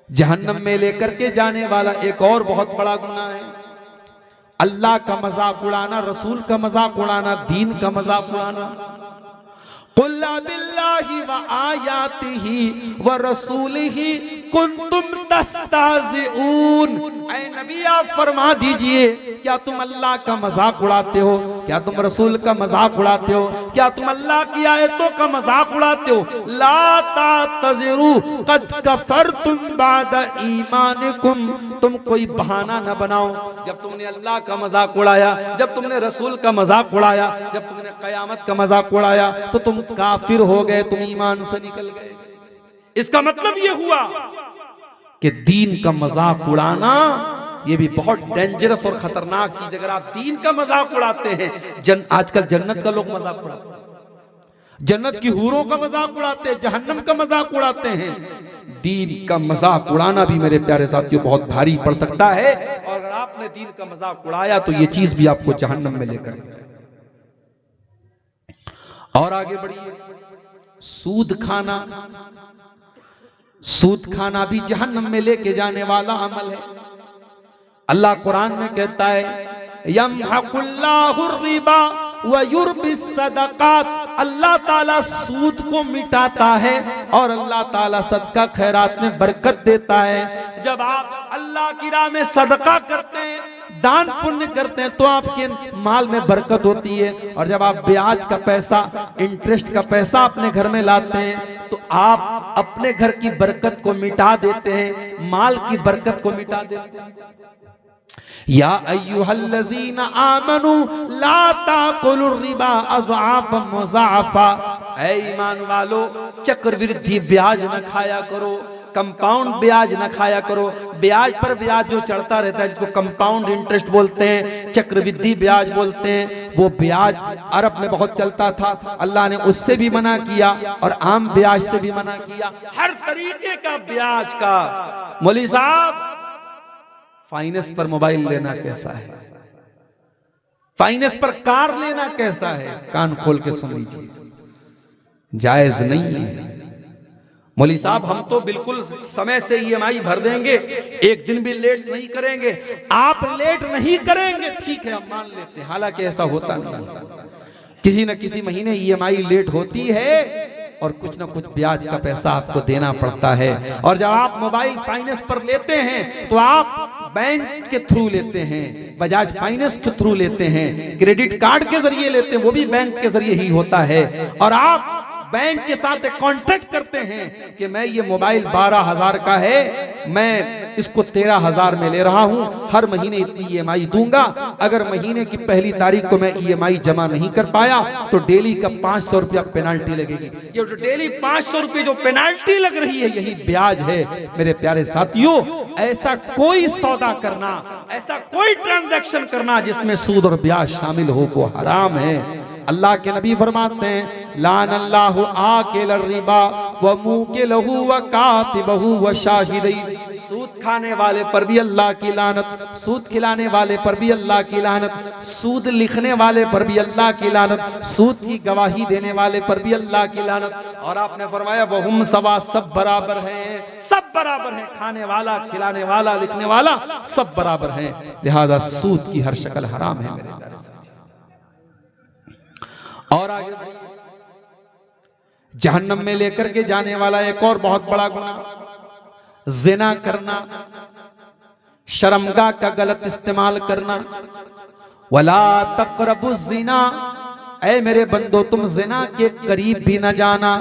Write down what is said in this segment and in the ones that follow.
जहन्नम में लेकर के जाने वाला एक और बहुत बड़ा गुनाह है, अल्लाह का मजाक उड़ाना, रसूल का मजाक उड़ाना, दीन का मजाक उड़ाना। कुल्ला बिल्लाहि व आयातिही व रसूलिही कुंतुम तस्ताज़िऊन। ऐ नबी आप फरमा दीजिए, क्या तुम अल्लाह का मजाक उड़ाते हो? क्या तुम रसूल का मजाक उड़ाते हो? क्या तुम अल्लाह की आयतों का मजाक उड़ाते हो? ला तातज़िरू क़द कफ़रतुम बाद ईमानिकुम। तुम कोई बहाना न बनाओ। जब तुमने अल्लाह का मजाक उड़ाया, जब तुमने रसूल का मजाक उड़ाया, जब तुमने क़यामत का मजाक उड़ाया, तो तुम काफिर हो गए, तुम ईमान से निकल गए। इसका मतलब यह हुआ कि दीन का मजाक उड़ाना ये भी बहुत डेंजरस और खतरनाक चीज। अगर आप दीन का मजाक उड़ाते हैं, आजकल जन्नत का लोग मजाक उड़ाते हैं, जन्नत की हूरों का मजाक उड़ाते हैं, जहन्नम का मजाक उड़ाते हैं। दीन का मजाक उड़ाना भी मेरे प्यारे साथियों बहुत भारी पड़ सकता है। और अगर आपने दीन का मजाक उड़ाया तो ये चीज भी आपको जहन्नम में लेकर जाए। और आगे बढ़िए, सूद खाना। सूद खाना भी जहन्नम में लेके जाने वाला अमल है। अल्लाह कुरान में कहता है यमहकुल्लाहु रिबा व युर्बिस सदकात। अल्लाह ताला सूद को मिटाता है और अल्लाह ताला सदका खैरात में बरकत देता है। जब आप अल्लाह की राह में सदका करते हैं, दान पुण्य करते हैं, तो आपके माल में बरकत होती है। और जब आप ब्याज का पैसा, इंटरेस्ट का पैसा अपने घर में लाते हैं, तो आप अपने घर की बरकत को मिटा देते हैं, माल की बरकत को मिटा देते हैं। या अय्युहल्लज़ीना आमनू ला ताकुलुर रिबा अज़आफ़न मुज़ाफ़ा। ऐ ईमान वालो, चक्रवृद्धि ब्याज न खाया करो, कंपाउंड ब्याज न खाया करो। ब्याज पर ब्याज जो चढ़ता रहता है, जिसको कंपाउंड इंटरेस्ट बोलते हैं, चक्रवृद्धि ब्याज बोलते हैं, वो ब्याज अरब में बहुत चलता था। अल्लाह ने उससे भी मना किया और आम ब्याज से भी मना किया। हर तरीके का ब्याज का। मौलवी साहब, फाइनेंस पर मोबाइल लेना कैसा है? फाइनेंस पर कार लेना कैसा है? कान खोल के सुन लीजिए, जायज नहीं है। मौलवी साहब, हम तो बिल्कुल समय से ईएमआई भर देंगे, एक दिन भी लेट नहीं करेंगे। आप लेट नहीं करेंगे, ठीक है, हम मान लेते हैं, हालांकि ऐसा होता नहीं। किसी न किसी महीने ईएमआई लेट होती है और कुछ ना कुछ ब्याज का पैसा आपको देना पड़ता है। और जब आप मोबाइल फाइनेंस पर लेते हैं तो आप बैंक के थ्रू लेते हैं, बजाज फाइनेंस के थ्रू लेते हैं, क्रेडिट कार्ड के जरिए लेते हैं, वो भी बैंक के जरिए ही होता है। और आप बैंक के साथ कॉन्ट्रैक्ट करते हैं कि मैं ये मोबाइल 12,000 का है, मैं इसको 13,000 में ले रहा हूं, हर महीने इतनी ईएमआई दूंगा। अगर महीने की पहली तारीख को मैं ईएमआई जमा नहीं कर पाया तो डेली का 500 रुपया पेनाल्टी लगेगी। ये जो डेली 500 रुपये जो पेनाल्टी लग रही है, यही ब्याज है। मेरे प्यारे साथियों, ऐसा कोई सौदा करना, ऐसा कोई ट्रांजैक्शन करना जिसमें सूद और ब्याज शामिल हो, वो हराम है। अल्लाह के नबी फरमाते हैं लानल्लाहु आकिल रिबा व मुकिलहु व कातिबहु व शाहिदै। सूद खाने वाले पर भी अल्लाह की लानत, सूद खिलाने वाले पर भी अल्लाह की लानत, सूद लिखने वाले पर भी अल्लाह की लानत, सूद की गवाही देने वाले पर भी अल्लाह की लानत। और आपने फरमाया वहुम सवा, सब बराबर हैं, सब बराबर हैं, खाने वाला, खिलाने वाला, लिखने वाला सब बराबर हैं। लिहाजा सूद की हर शक्ल हराम है मेरे प्यारे साथी। और आगे जहन्नम में लेकर के जाने वाला एक और बहुत बड़ा गुनाह, जिना करना, शर्मगाह का गलत इस्तेमाल करना। वला तक़रबु ज़िना, ऐ मेरे बंदो तुम जिना के करीब भी न जाना।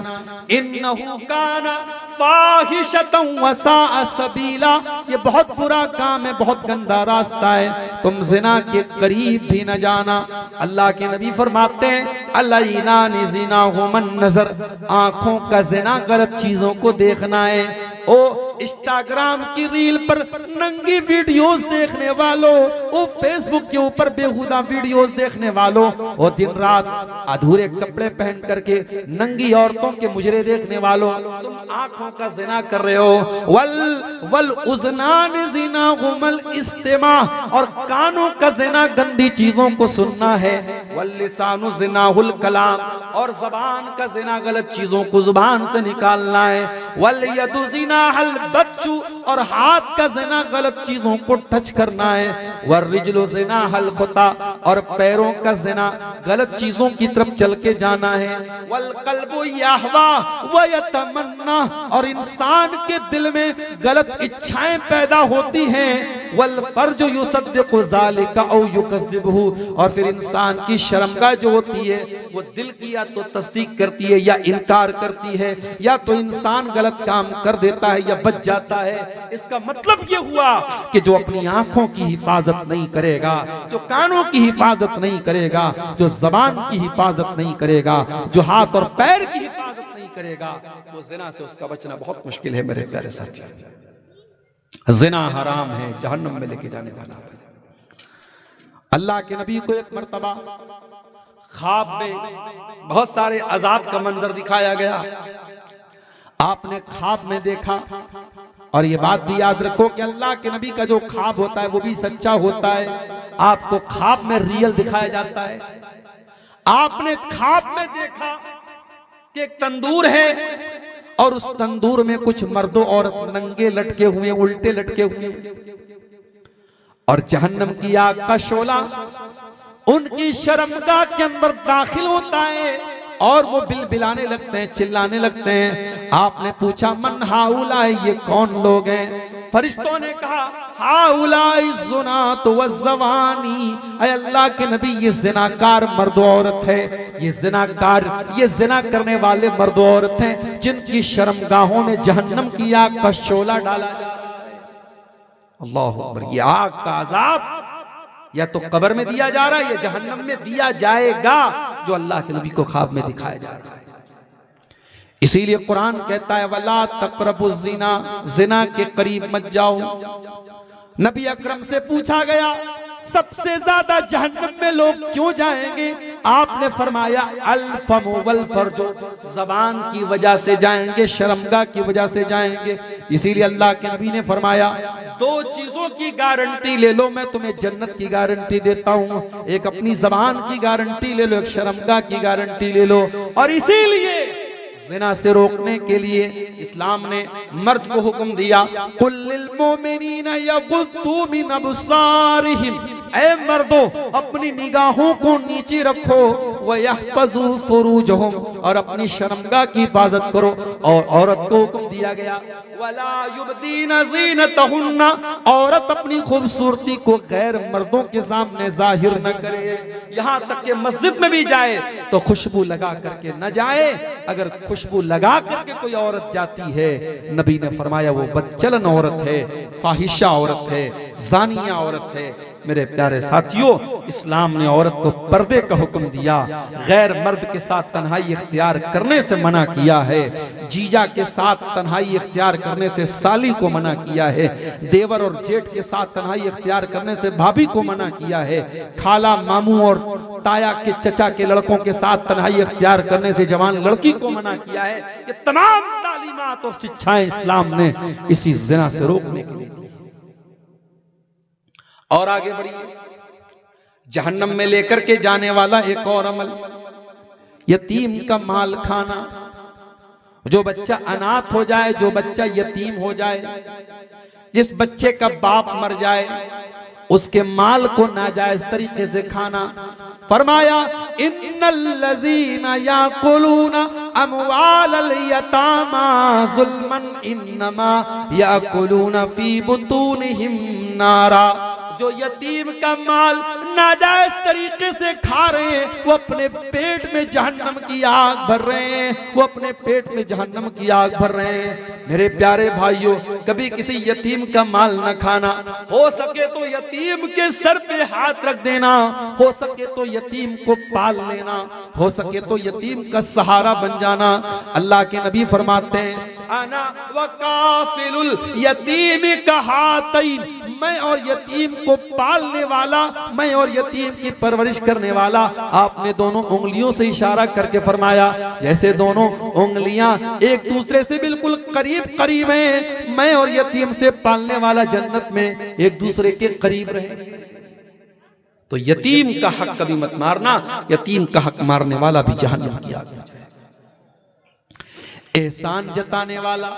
इन्नहु काना फाहिशतन व साअ सबीला, ये बहुत बुरा काम है, बहुत गंदा रास्ता है, तुम जिना के करीब भी न जाना। अल्लाह के नबी फरमाते हैं अलैनानि ज़िनाहुमन नज़र, आंखों का जिना गलत चीजों को देखना है। ओ इंस्टाग्राम की रील पर नंगी वीडियोस देखने वालों, ओ फेसबुक के ऊपर बेहुदा वीडियोस देखने वालों, ओ दिन रात अधूरे कपड़े पहन करके नंगी औरतों के मुजरे देखने वालों, तुम आंखों का जिना कर रहे हो। वल उज़नान ज़िनाहुमल इस्तिमा, और कानों का जिना गंदी चीजों को सुनना है। वल्लिसानु ज़िनाहुल कलाम, और ज़बान का ज़िना गलत चीज़ों को ज़ुबान से निकालना है। वल्यदु ज़िनाहल बच्चू, और हाथ का ज़िना गलत चीज़ों को टच करना है। वर्रिजलु ज़िनाहल खुता, और पैरों का ज़िना गलत चीज़ों की तरफ चल के जाना है। वल क़ल्बु यहवा व यतमन्ना, और इंसान के दिल में गलत इच्छाएं पैदा होती हैं। वल फर्जु युसद्दिक़ु ज़ालिका औ युकज़्ज़िबुहु, और फिर इंसान की शर्मगाह जो होती है वो दिल की या तो तस्दीक करती है या इनकार करती है, या तो इंसान गलत काम कर देता है या बच जाता है। इसका मतलब ये हुआ कि जो अपनी आंखों की हिफाजत नहीं करेगा, जो कानों की हिफाजत नहीं करेगा, जो ज़बान की हिफाजत नहीं करेगा, जो हाथ और पैर की हिफाजत नहीं करेगा, वो ज़िना से उसका बचना बहुत मुश्किल है। मेरे प्यारे साथी, ज़िना हराम है, जहन्नम में लेके जाने वाला है। अल्लाह के नबी को एक मर्तबा ख्वाब में बहुत सारे अजाब का मंजर दिखाया गया। आपने ख्वाब में देखा, और ये बात भी याद रखो कि अल्लाह के नबी का जो ख्वाब होता है वो भी सच्चा होता है। आपको ख्वाब में रियल दिखाया जाता है। आपने ख्वाब में देखा कि एक तंदूर है, और उस तंदूर में कुछ मर्दों और नंगे लटके हुए, उल्टे लटके हुए, और जहन्नम की आग का शोला उनकी शर्मगाह के अंदर दाखिल होता है, और वो बिलबिलाने लगते हैं, चिल्लाने लगते हैं। आपने पूछा मन हाउला, ये कौन लोग हैं? फरिश्तों ने कहा हाउलाई ज़ुनात वज़्ज़वानी, ऐ अल्लाह के नबी ये ज़िनाकार मर्द औरत है, ये ज़िनाकार, ये ज़िना करने वाले मर्द औरत हैं जिनकी शर्मगाहों में जहन्नम की आग का शोला डाला जा रहा है। अल्लाहु अकबर। ये आग का अज़ाब या तो कब्र में दिया जा रहा है या जहन्नम में दिया जाएगा, जो अल्लाह के नबी को ख्वाब में दिखाया जा रहा है। इसीलिए कुरान कहता है वला तक़रबुज़ ज़िना, ज़िना के करीब मत जाओ। नबी अकरम से पूछा गया सबसे ज्यादा जहन्नम में लोग क्यों जाएंगे? आपने फरमाया अल फमु वल फर्जु, ज़बान की वजह से जाएंगे, शर्मगाह की वजह से जाएंगे। इसीलिए अल्लाह के नबी ने फरमाया दो चीजों की गारंटी ले लो, मैं तुम्हें जन्नत की गारंटी देता हूँ। एक अपनी ज़बान की गारंटी ले लो, एक शर्मगाह की गारंटी ले लो। और इसीलिए ज़िना से रोकने के लिए इस्लाम ने मर्द को हुक्म दिया कुल्लिल मोमिनीना यग़ुद्दू मिन अब्सारिहिम, ऐ मर्दो अपनी निगाहों को नीचे रखो, व यहफ़ज़ू फ़ुरूजहुम, और अपनी शर्मगाह की हिफाजत करो। और औरत को हुक्म दिया गया वला युबदीना ज़ीनतहुन्ना, औरत अपनी खूबसूरती को गैर मर्दों के सामने जाहिर न करे। यहाँ तक कि मस्जिद में भी जाए तो खुशबू लगा करके न जाए। अगर खुशबू लगा करके कोई औरत जाती है, नबी ने फरमाया वो बदचलन औरत है, फाहिशा औरत है, जानिया औरत है। मेरे प्यारे साथियों, इस्लाम ने औरत को पर्दे का हुक्म दिया, गैर मर्द के साथ तन्हाई इख्तियार करने से मना किया है, जीजा के साथ तन्हाई इख्तियार करने से साली को मना किया है, देवर और जेठ के साथ तन्हाई इख्तियार करने से भाभी को मना किया है, खाला मामू और ताया के चचा के लड़कों के साथ तन्हाई इख्तियार करने से जवान लड़की को मना किया है। ये तमाम तालीमात और शिक्षाएं इस्लाम ने इसी ज़िना से रोकने के लिए। और आगे बढ़िए, जहन्नम में लेकर के जाने वाला एक और अमल, यतीम का माल खाना। जो बच्चा अनाथ हो जाए, जो बच्चा यतीम हो जाए, जिस बच्चे का बाप मर जाए, उसके माल को नाजायज तरीके से खाना। फरमाया इन्नल्लज़ीना याकुलूना अमवालल यतामा ज़ुल्मन इन्नमा याकुलूना फी बुतूनिहिम नारा। जो यतीम का माल नाजायज तरीके से खा रहे हैं, वो अपने पेट में जहन्नम की आग भर रहे हैं, वो अपने पेट में जहन्नम की आग भर रहे हैं। मेरे प्यारे भाइयों, कभी किसी यतीम का माल न खाना। हो सके तो यतीम के सर पे हाथ रख देना, हो सके तो यतीम को पाल लेना, हो सके तो यतीम का सहारा बन जाना। अल्लाह के नबी फरमाते हैं अना व काफिलुल यतीम कहातैन, मैं और यतीम को पालने वाला, मैं और यतीम की परवरिश करने वाला। आपने दोनों उंगलियों से इशारा करके फरमाया जैसे दोनों उंगलियां एक दूसरे से बिल्कुल करीब करीब हैं, मैं और यतीम से पालने वाला जन्नत में एक दूसरे के करीब रहे। तो यतीम का हक कभी मत मारना, यतीम का हक मारने वाला भी जहन्नम की आग में जाएगा। एहसान जताने वाला,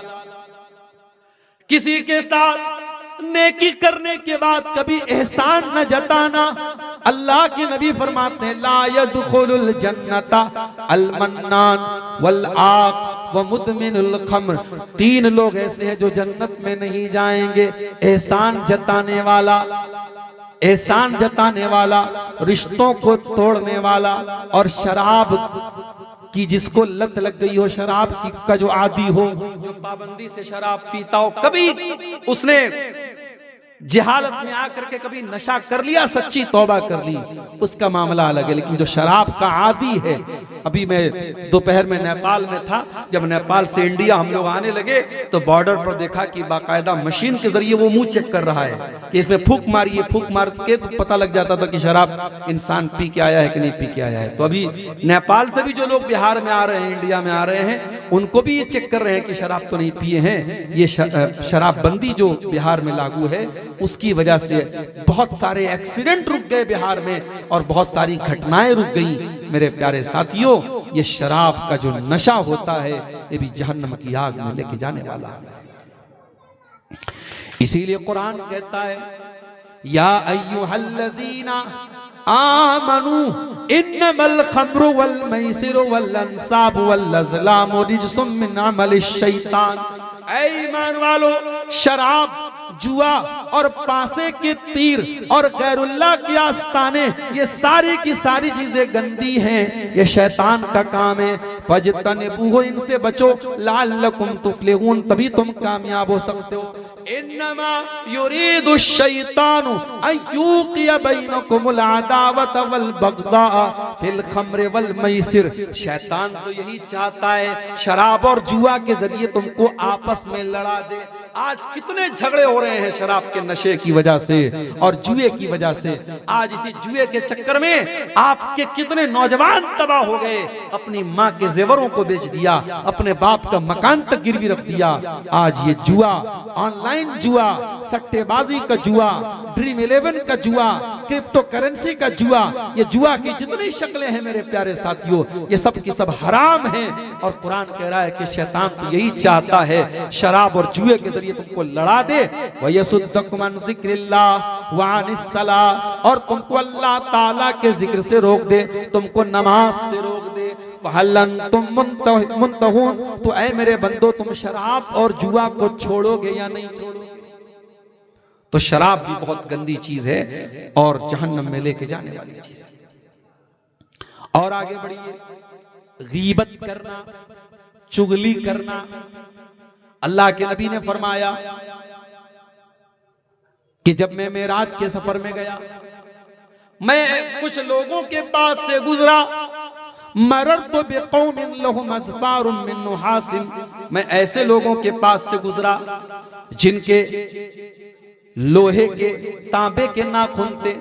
किसी के साथ नेकी करने के बाद कभी एहसान न जताना। अल्लाह के नबी फरमाते हैं ला यदखुलुल जन्नता अल मन्नान वल आक व मुदमिनुल खम्र। 3 लोग ऐसे हैं जो जन्नत में नहीं जाएंगे, एहसान जताने वाला, एहसान जताने वाला, रिश्तों को तोड़ने वाला, और शराब कि जिसको लत लग गई हो, शराब की का जो आदी हो, जो पाबंदी से शराब पीता हो, कभी उसने जहालत में आकर के कभी नशा कर लिया, सच्ची तौबा कर ली, उसका मामला अलग है। लेकिन जो शराब का आदी है, अभी मैं दोपहर में नेपाल में था, जब नेपाल से इंडिया हम लोग आने लगे तो बॉर्डर पर देखा कि बाकायदा मशीन के जरिए वो मुंह चेक कर रहा है कि इसमें फूंक मारिए, फूंक मार के तो पता लग जाता था कि शराब इंसान पी के आया है कि नहीं पी के आया है। तो अभी नेपाल से भी जो लोग बिहार में आ रहे हैं, इंडिया में आ रहे हैं, उनको भी ये चेक कर रहे हैं कि शराब तो नहीं पिए हैं। ये शराबबंदी जो बिहार में लागू है, उसकी वजह से बहुत सारे एक्सीडेंट रुक गए बिहार में और बहुत सारी घटनाएं रुक गई। मेरे प्यारे साथियों, ये शराब का जो नशा होता है, ये भी जहन्नम की आग में लेके जाने वाला है। इसीलिए कुरान कहता है या अय्युहल्लज़ीना आमनू इन्नमल खम्रु वल मैसिरु वल अंसाबु वल अज़लामु रिज्सुम मिन अमलिश शैतान। ऐ ईमान वालो, शराब, जुआ और पासे के तीर और गैरुल्लाह के आस्ताने, ये सारी की सारी चीजें गंदी हैं, ये शैतान का काम है। फजतनिबूहु, इनसे बचो, लअल्लकुम तुफ्लिहून, तभी तुम कामयाब हो सकते हो। इन्नमा युरीदु शैतानु अन युक़िया बैनकुमुल अदावत वल बग़दा फिल खम्र वल मैसिर। शैतान तो यही चाहता है शराब और जुआ के जरिए तुमको आपस में लड़ा दे। आज कितने झगड़े हो रहे हैं शराब के नशे की वजह से और जुए की वजह से। आज इसी जुए के चक्कर में आपके कितने नौजवान तबाह हो गए, अपनी माँ के जेवरों को बेच दिया, अपने बाप का मकान तक गिरवी रख दिया। आज ये जुआ, ऑनलाइन जुआ, सट्टेबाजी का जुआ, ड्रीम 11 का जुआ, क्रिप्टो करेंसी का जुआ, ये जुआ की जितनी शक्लें हैं मेरे प्यारे साथियों, ये सब की सब हराम हैं। और कुरान कह रहा है कि शैतान तो यही चाहता है शराब और जुए के जरिए तुमको लड़ा दे, वयसुद्दकुम अन ज़िक्रिल्लाह व अनिस सलाह, और तुमको अल्लाह ताला के जिक्र से रोक दे, तुमको नमाज से रोक दे। फहल अंतुम मुंतहून, तो ऐ मेरे बंदो, तुम शराब और जुआ को छोड़ोगे या नहीं छोड़ोगे? तो शराब भी बहुत गंदी चीज है और जहन्नम में लेके जाने वाली चीज है। और आगे बढ़िए, गीबत करना, चुगली करना। अल्लाह के नबी ने फरमाया कि जब मैं मेराज के सफर में गया, मैं कुछ लोगों के पास से गुजरा, मररतु बिक़ौमिन लहुम अज़फ़ारुम मिन नुहासिन, मैं ऐसे लोगों के पास से गुजरा जिनके लोहे के, तांबे के नाखून थे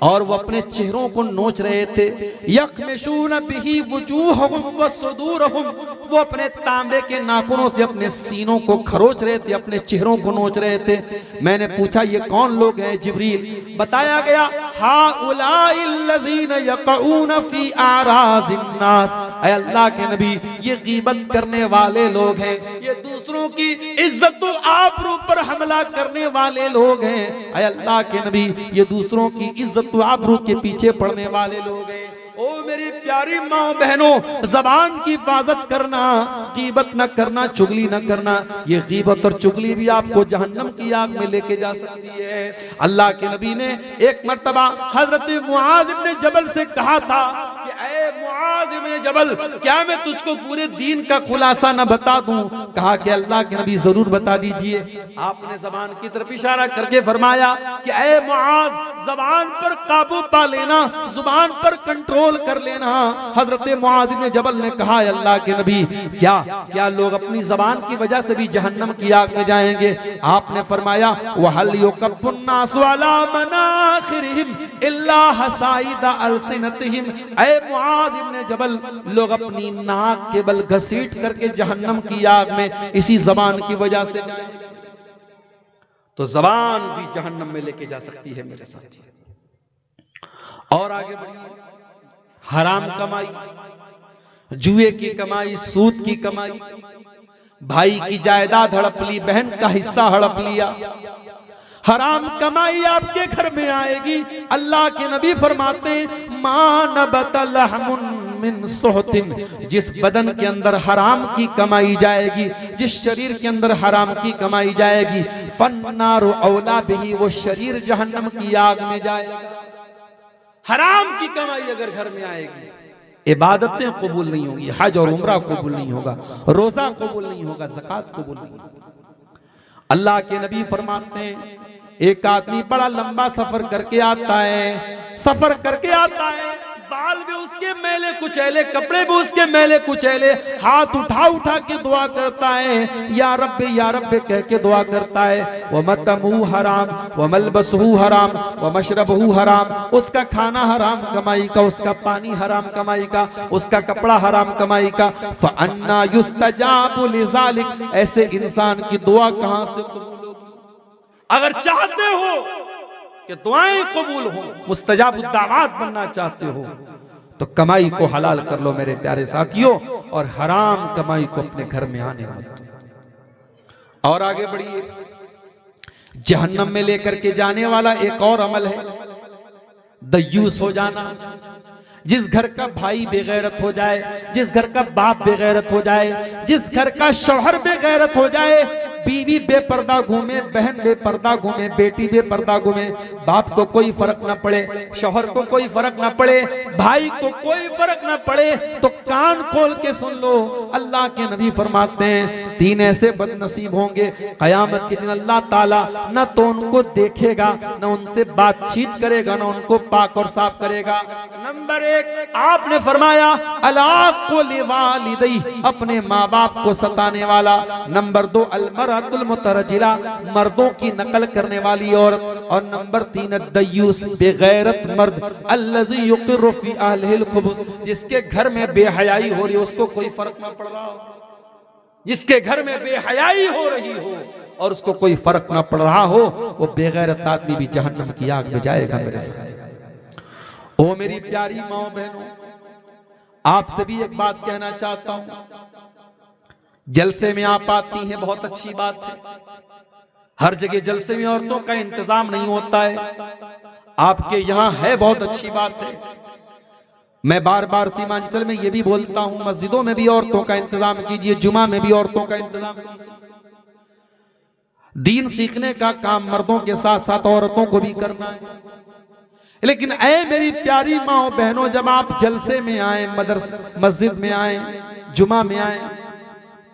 और वो अपने चेहरों को नोच रहे थे। यक़मिशून बिही वुजूहहुम व सुदूरहुम, वो अपने तांबे के नाखूनों से अपने सीनों को खरोच रहे थे, अपने चेहरों को नोच रहे थे। मैंने पूछा ये कौन लोग हैं जिब्रील? बताया गया हाउलाइल्लज़ीना यक़ऊन फी आराज़िन नास, ऐ अल्लाह के नबी, ये गीबत करने वाले लोग हैं, ये दूसरों की इज्जत व आबरू पर हमला करने वाले लोग हैं। ऐ अल्लाह के नबी, ये दूसरों की इज्जत व आबरू के पीछे पड़ने वाले लोग हैं। ओ मेरी प्यारी माँ बहनों, जबान की हिफाजत करना, गीबत न करना, चुगली न करना। ये गीबत और चुगली भी आपको जहन्नम की आग में लेके जा सकती है। अल्लाह के नबी ने एक मर्तबा हजरत मुआज इब्ने जबल से कहा था कि ऐ मुआज इब्ने जबल, क्या मैं तुझको पूरे दीन का खुलासा न बता दूं? कहा कि अल्लाह के नबी जरूर बता दीजिए। आपने जबान की तरफ इशारा करके फरमाया कि ऐ मुआज, जबान पर काबू पा लेना, जुबान पर कंट्रोल कर लेना। हजरत मुआज इब्ने जबल ने कहा अल्लाह के नबी, क्या लोग अपनी जबान की वजह से भी जहन्नम की आग में जाएंगे? आपने फरमाया वहल युकब्बुन नासु अला मनाखिरिहिम इल्ला हसाइदा अलसिनतिहिम, ऐ मुआज इब्ने जबल, लोग अपनी नाक के बल घसीट करके जहन्नम की आग में इसी जबान की वजह से जाएंगे। तो जबान भी जहन्नम में लेके जा सकती है मेरे साथ। और आगे बढ़िए, हराम कमाई, जुए की कमाई, सूद की कमाई, भाई की जायदाद हड़प ली, बहन का हिस्सा हड़प लिया, हराम कमाई आपके घर में आएगी। अल्लाह के नबी फरमाते हैं मिन सोहतिन, जिस बदन के अंदर हराम की कमाई जाएगी, जिस शरीर के अंदर हराम की कमाई जाएगी, फन्नारु औला बिही, वो शरीर जहन्नम की आग में जाएगा। हराम की कमाई अगर घर में आएगी, इबादतें कबूल नहीं होंगी, हज और उम्रा कबूल नहीं होगा, रोजा कबूल नहीं होगा, ज़कात कबूल नहीं होगा। अल्लाह के नबी फरमाते हैं एक आदमी बड़ा लंबा सफर करके आता है, सफर करके आता है, बाल भी उसके मैले कुचैले, कपड़े भी उसके मैले कुचैले, हाथ उठा उठा के दुआ करता है, या रब्बे कह के दुआ करता है। व मतमू हराम व मलबसहू हराम व मशरबहू हराम, उसका खाना हराम कमाई का, उसका पानी हराम कमाई का, उसका कपड़ा हराम कमाई का। फअन्ना युस्तजाबु लिज़ालिक, ऐसे इंसान की दुआ कहां से कबूल होगी? अगर चाहते हो कि दुआएं कबूल हो, मुस्तजाब दावत बनना चाहते हो, तो कमाई को हलाल कर लो मेरे प्यारे साथियों, और हराम कमाई को अपने घर में आने मत दो। और आगे बढ़िए, जहन्नम में लेकर के जाने वाला एक और अमल है दयूस हो जाना। जिस घर का भाई बेगैरत हो जाए, जिस घर का बाप बेगैरत हो जाए, जिस घर का शौहर बेगैरत हो जाए, बीवी बेपर्दा घूमे, बहन बेपर्दा घूमे, बेटी बेपर्दा घूमे, बाप को कोई फर्क ना पड़े, शौहर को कोई फर्क ना पड़े, भाई को कोई फर्क ना पड़े, तो कान खोल के सुन लो। अल्लाह के नबी फरमाते हैं 3 ऐसे बदनसीब होंगे कयामत के दिन, अल्लाह ताला न तो उनको देखेगा, न उनसे बातचीत करेगा, न उनको पाक और साफ करेगा। नंबर 1 आपने फरमाया अलाक़ु लिवालिदैहि, अपने माँ बाप को सताने वाला। नंबर 2 अलमरअतुल मुतरजिला, मर्दों की नकल करने वाली औरत। और नंबर 3 दयूस, बेगैरत मर्द, अल्लज़ी युक़िर्रु फ़ी अहलिहिल खुबुस, जिसके घर में बेहयाई हो रही हो, उसको कोई फर्क ना पड़ रहा हो, जिसके घर में बेहयाई हो रही हो और उसको कोई फर्क ना पड़ रहा हो, वो बेगैरत आदमी भी जहन्नम की आग में जाएगा मेरे साथ। ओ मेरी प्यारी माँ बहनों, आपसे भी एक बात कहना चाहता हूं, जलसे में आप आती हैं, बहुत अच्छी बात है। हर जगह जलसे में औरतों का इंतजाम नहीं होता है, आपके यहाँ है, बहुत अच्छी बात है। मैं बार बार सीमांचल में ये भी बोलता हूं, मस्जिदों में भी औरतों का इंतजाम कीजिए, जुमा में भी औरतों का इंतजाम कीजिए। दीन सीखने का काम मर्दों के साथ साथ औरतों को भी करना है। लेकिन ऐ मेरी प्यारी माँ और बहनों, जब आप जलसे में आए, मस्जिद में आए, जुमा में आए,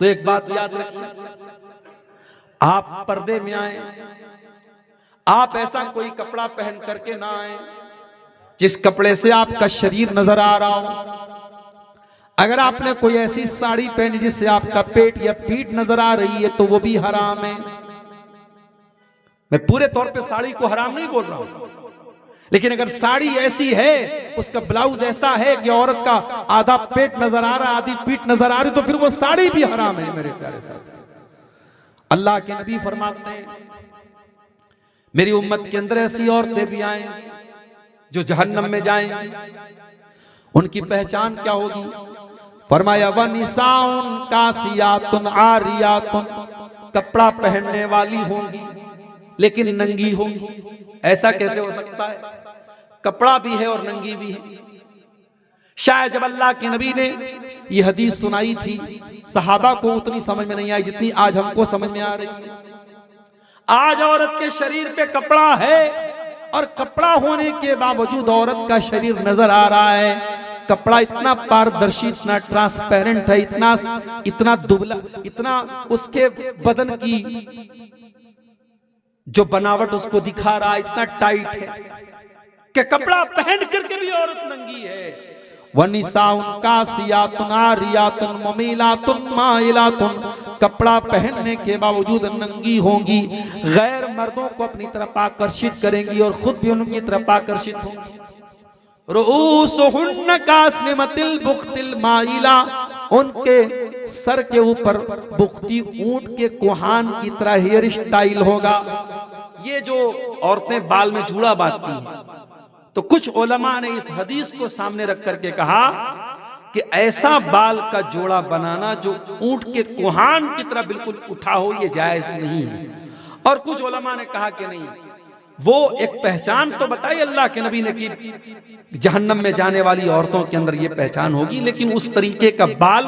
तो एक बात याद रखिए, आप पर्दे में आए, आप ऐसा कोई कपड़ा पहन करके ना आए जिस कपड़े से आपका शरीर नजर आ रहा हो। अगर आपने कोई ऐसी साड़ी पहनी जिससे आपका पेट या पीठ नजर आ रही है, तो वो भी हराम है। मैं पूरे तौर पे साड़ी को हराम नहीं बोल रहा हूं, लेकिन अगर साड़ी ऐसी है, उसका ब्लाउज ऐसा है कि औरत का आधा पेट नजर आ रहा है, आधी पीठ नजर आ रही, तो फिर वो साड़ी भी हराम है मेरे प्यारे साथ। अल्लाह के नबी फरमाते हैं मेरी उम्मत के अंदर ऐसी औरतें भी आएंगी जो जहन्नम में जाएंगी। उनकी पहचान क्या होगी? फरमाया वनिसाउन कासियातुन आरियातुन, कपड़ा पहनने वाली होंगी लेकिन नंगी होंगी। ऐसा कैसे हो सकता है? कपड़ा भी है और नंगी भी है। शायद जब अल्लाह के नबी ने यह हदीस सुनाई थी, सहाबा को उतनी समझ में नहीं आई जितनी आज हमको समझ में आ रही है। आज औरत के शरीर पे कपड़ा है और कपड़ा होने के बावजूद औरत का शरीर नजर आ रहा है। कपड़ा इतना पारदर्शी, इतना ट्रांसपेरेंट है, इतना दुबला, इतना उसके बदन की जो बनावट उसको दिखा रहा है, इतना टाइट है कि कपड़ा पहन करके भी औरत नंगी है। वनिसाउन कासियातुन आरियातुन मुमीलातुन माइलातुन, कपड़ा पहनने के बावजूद नंगी होंगी, गैर मर्दों को अपनी तरफ आकर्षित करेंगी और खुद भी उनकी तरफ आकर्षित होंगी। रुऊसुहुन्न कास्निमतिल बुख्तिल माइला, उनके सर के ऊपर बुख्ती ऊंट के कोहान की तरह हेयर स्टाइल होगा। ये जो औरतें बाल में जूड़ा बांधती हैं, तो कुछ उलमा ने इस हदीस को सामने रख करके कहा कि ऐसा बाल का जोड़ा बनाना जो ऊंट के कुहान की तरह बिल्कुल उठा हो, ये जायज नहीं है। और कुछ उलमा ने कहा कि नहीं, वो एक पहचान तो बताई अल्लाह के नबी ने कि जहन्नम में जाने वाली औरतों के अंदर ये पहचान होगी, लेकिन उस तरीके का बाल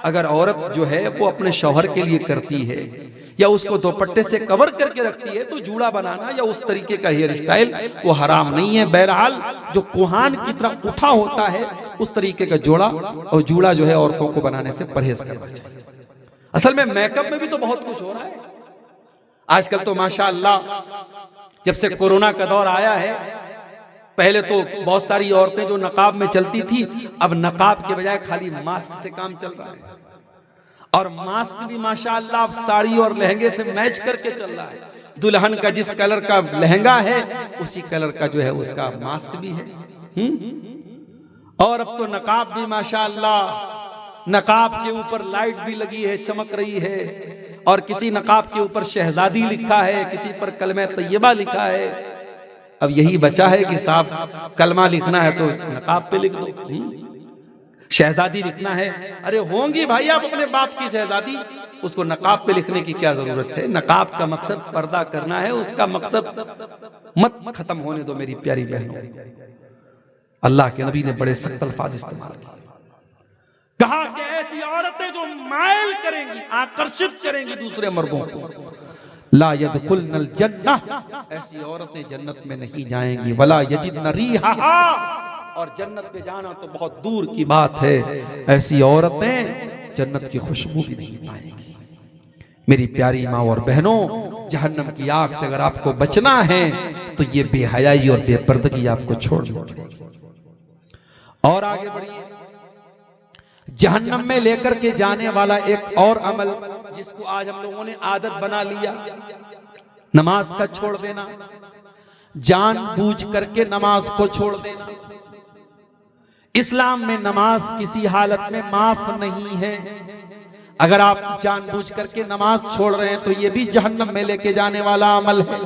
अगर औरत जो है वो अपने शौहर के लिए करती है या उसको दुपट्टे से कवर करके रखती है तो जूड़ा बनाना या उस तरीके का हेयर स्टाइल वो हराम नहीं है। बहरहाल जो कुहान की तरह उठा होता है उस तरीके का जोड़ा और जूड़ा जो है औरतों को बनाने से परहेज करना चाहिए। असल में मेकअप में भी तो बहुत कुछ हो रहा है आजकल तो माशाअल्लाह। जब से कोरोना का दौर आया है, पहले तो बहुत सारी औरतें जो नकाब में चलती थी, अब नकाब के बजाय खाली मास्क से काम चल रहा है। और मास्क भी माशाअल्लाह अब साड़ी और लहंगे से मैच करके चल रहा है। दुल्हन का जिस कलर का लहंगा है उसी कलर का जो है उसका मास्क भी है। और अब तो नकाब भी माशाअल्लाह, नकाब के ऊपर लाइट भी लगी है, चमक रही है। और किसी नकाब के ऊपर शहजादी लिखा है, किसी पर कलमा तैयबा लिखा है। अब यही बचा है कि साहब कलमा लिखना है तो नकाब पे लिख दो, शहजादी लिखना है, अरे होंगी भाई आप अपने बाप की शहजादी, उसको नकाब पे लिखने की क्या जरूरत है। नकाब का मकसद पर्दा करना है, उसका मकसद मत खत्म होने दो मेरी प्यारी बहनों। अल्लाह के नबी ने बड़े सख्त अल्फाज इस्तेमाल किए, कहा कि ऐसी औरतें जो मायल करेंगी, आकर्षित करेंगी दूसरे मर्दों को, ला यदखुलनल जन्नह, ऐसी औरतें जन्नत में नहीं जाएंगी। वला यजिदन रीहा, और जन्नत में जाना तो बहुत दूर की बात है, ऐसी औरतें जन्नत की खुशबू भी नहीं पाएंगी। मेरी प्यारी माँ और बहनों, जहन्नम की आग से अगर आपको बचना है तो ये बेहयाई और बेपर्दगी आपको छोड़नी पड़ेगी। और आगे बढ़िए, जहन्नम में लेकर के जाने वाला एक और अमल जिसको आज हम लोगों ने आदत बना लिया, नमाज का छोड़ देना, जानबूझ करके नमाज को छोड़ देना। इस्लाम में नमाज किसी हालत में माफ नहीं है। अगर आप जानबूझ करके नमाज छोड़ रहे हैं तो ये भी जहन्नम में लेके जाने वाला अमल है।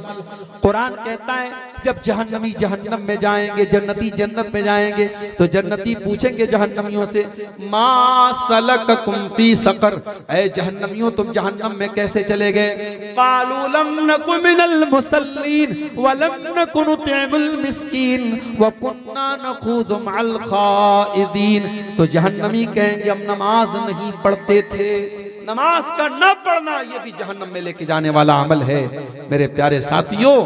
कुरान कहता है जब जहन्नमी जहन्नम में जाएंगे, जन्नती जन्नत में जाएंगे तो जन्नती पूछेंगे जहन्नमियों से, मा सलककुम फी सकर, ऐ जहन्नमियों तुम जहन्नम में कैसे चले गए। कालू लम नकु मिनल मुसल्लीन व लम नकु नुतिमुल मिस्कीन व कुन्ना नखूज़ु मअल खाइदीन। तो जहन्नमी कहेंगे हम नमाज नहीं पढ़ते थे। नमाज का न पढ़ना ये भी जहन्नम में लेके जाने वाला अमल है। मेरे प्यारे साथियों,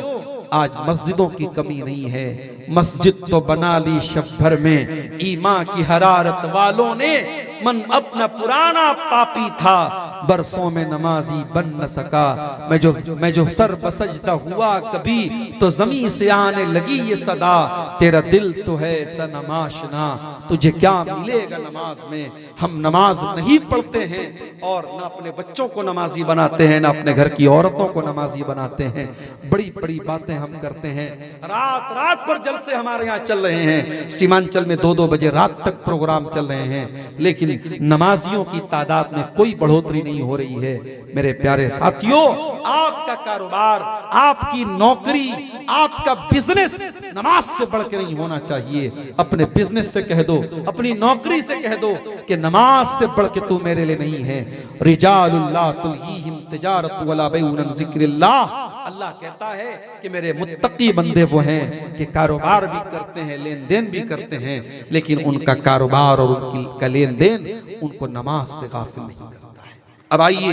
आज मस्जिदों की कमी नहीं है, मस्जिद तो बना ली शब भर में, ईमान की हरारत वालों ने। मन अपना पुराना पापी था, बरसों में नमाजी बन न सका। मैं जो सर बसजता हुआ कभी, तो जमीन से आने लगी ये सदा, तेरा दिल तो है सनमाशना, तुझे क्या मिलेगा नमाज में। हम नमाज नहीं पढ़ते हैं और न अपने बच्चों को नमाजी बनाते हैं, न अपने घर की औरतों को नमाजी बनाते हैं। बड़ी बड़ी बातें हम करते हैं। रात रात पर जलसे हमारे यहाँ चल रहे हैं, सीमांचल में 2-2 बजे रात तक प्रोग्राम चल रहे हैं, लेकिन नमाजियों की तादाद में कोई बढ़ोतरी नहीं हो रही है। मेरे प्यारे साथियों, आपका कारोबार, आपकी नौकरी, आपका बिजनेस नमाज से बढ़ के नहीं होना चाहिए। अपने बिजनेस से कह दो, अपनी नौकरी से कह दो कि नमाज से बढ़ के तू मेरे लिए नहीं है। रिजालुल्लाह तुल्हीहिम तिजारत वला बैउन अन जिक्रिल्लाह। अल्लाह कहता है कि मेरे मुत्तकी बंदे वो हैं कि कारोबार भी करते हैं, लेन देन भी करते हैं, लेकिन उनका कारोबार और उनका लेन देन उनको नमाज से गाफिल नहीं करता है। अब आइए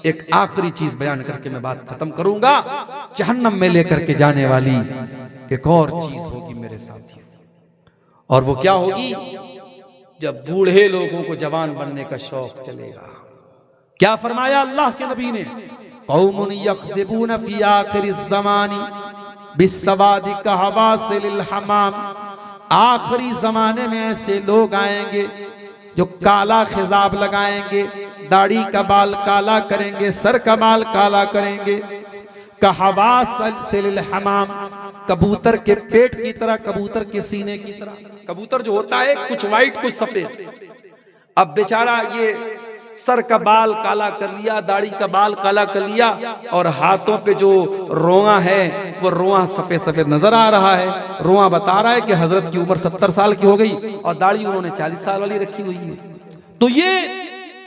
एक आखिरी चीज बयान करके मैं बात खत्म करूंगा। जहन्नम में लेकर के जाने वाली एक और चीज होगी मेरे साथियों, और वो क्या होगी? जब बूढ़े लोगों को जवान बनने का शौक चलेगा। क्या फरमाया अल्लाह के नबी ने? कौमुन यक्ज़िबून फी आखिरिज़ ज़मानी बिस्सवादि कहवासिलिल हमाम। आखिरी जमाने में ऐसे लोग आएंगे जो काला खिजाब लगाएंगे, दाढ़ी का बाल काला करेंगे, सर का बाल काला करेंगे। कहवासिलिल हमाम, कबूतर के पेट की तरह, कबूतर के सीने की तरह। कबूतर जो होता है कुछ व्हाइट कुछ सफेद। अब बेचारा ये सर का बाल काला कर लिया, दाढ़ी का बाल काला कर लिया, और हाथों पे जो रोआ है वो रोआ सफेद सफेद नजर आ रहा है। रोआ बता रहा है कि हजरत की उम्र 70 साल की हो गई और दाढ़ी उन्होंने 40 साल वाली रखी हुई है। तो ये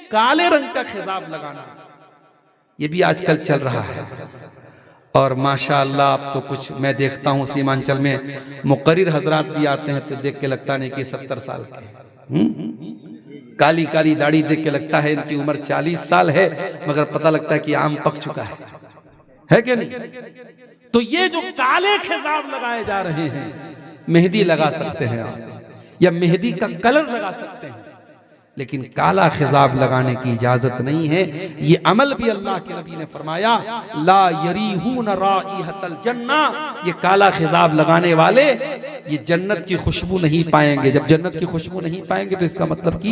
काले रंग का खिजाब लगाना ये भी आजकल चल रहा है। और माशाअल्लाह अब तो कुछ मैं देखता हूँ सीमांचल में मुकर्रिर हजरात भी आते हैं तो देख के लगता नहीं कि 70 साल के, काली काली दाढ़ी देख के लगता है इनकी उम्र 40 साल है, मगर पता लगता है कि आम पक चुका है कि नहीं। तो ये जो काले खिजाब लगाए जा रहे हैं, मेहंदी लगा सकते हैं आप या मेहंदी का कलर लगा सकते हैं, लेकिन काला खिजाब लगाने की इजाजत नहीं है। ये अमल भी अल्लाह के नबी ने फरमाया, ला यरीहून राइहतल जन्ना, ये काला खिजाब लगाने वाले ये जन्नत की खुशबू नहीं पाएंगे। जब जन्नत की खुशबू नहीं पाएंगे तो इसका मतलब कि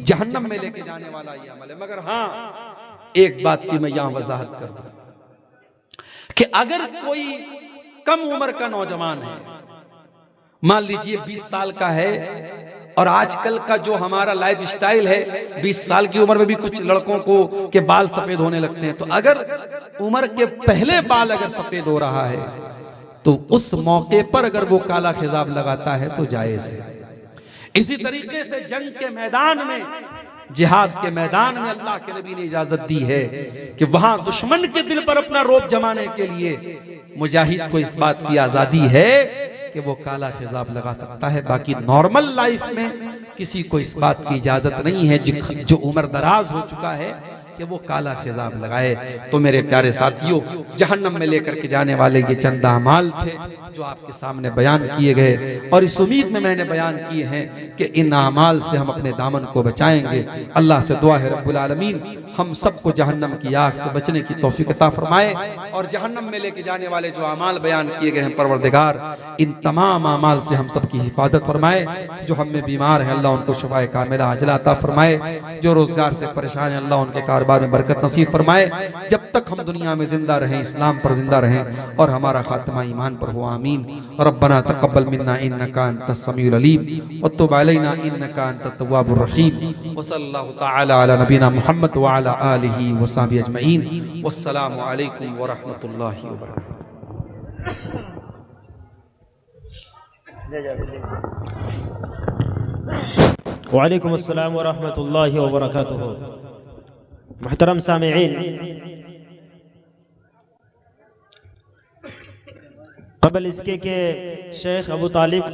जहन्नम में लेके जाने वाला ये अमल है। मगर हाँ, एक बात की मैं यहां वजाहत कर दूं कि अगर कोई कम उम्र का नौजवान है, मान लीजिए 20 साल का है, और आजकल का जो हमारा लाइफ स्टाइल है 20 साल की उम्र में भी कुछ लड़कों को के बाल सफेद होने लगते हैं, तो अगर उम्र के पहले बाल अगर सफेद हो रहा है तो उस मौके पर अगर वो काला खिजाब लगाता है तो जायज है। इसी तरीके से जंग के मैदान में, जिहाद के मैदान में अल्लाह के नबी ने इजाजत दी है कि वहां दुश्मन के दिल पर अपना रौब जमाने के लिए मुजाहिद को इस बात की आजादी है कि वो काला खिजाब लगा सकता है। बाकी नॉर्मल लाइफ में किसी को इस बात की इजाजत नहीं है जो उम्र दराज हो चुका है कि वो काला खिजाब लगाए। तो मेरे प्यारे साथियों, जहन्नम में लेकर के जाने वाले ये चंद अमाल थे जो आपके सामने बयान किए गए, और इस उम्मीद में मैंने बयान किए हैं कि इन अमाल से हम अपने दामन को बचाएंगे। अल्लाह से दुआ है रब्बुल आलमीन हम सबको जहन्नम की आग से बचने की तौफीक अता फरमाए, और जहन्नम में लेके जाने वाले जो अमाल बयान किए गए हैं परवरदिगार इन तमाम अमाल से हम सबकी हिफाजत फरमाए। जो हम में बीमार है अल्लाह उनको शफाए कामिला आजिला अता फरमाए, जो रोजगार से परेशान है अल्लाह उनके कारोबार में बरकत नसीब फरमाए। जब तक हम दुनिया में जिंदा रहें इस्लाम पर जिंदा रहें और हमारा खात्मा ईमान पर हो, आमीन। रब्बना तक़ब्बल मिन्ना इन्नका अंतस समीउल अलीम व तुब अलैना इन्नका अंतत तव्वाबुर रहीम। व सल्लल्लाहु तआला अला नबीना मुहम्मद व अला आलिहि व सहबिहि अजमईन। वस्सलामु अलैकुम व रहमतुल्लाहि व बरकातुहू। वालेकुम अस्सलाम व रहमतुल्लाहि व बरकातुहू। मुहतरम सामिईन, क़ब्ल इसके के शेख अबू तालिब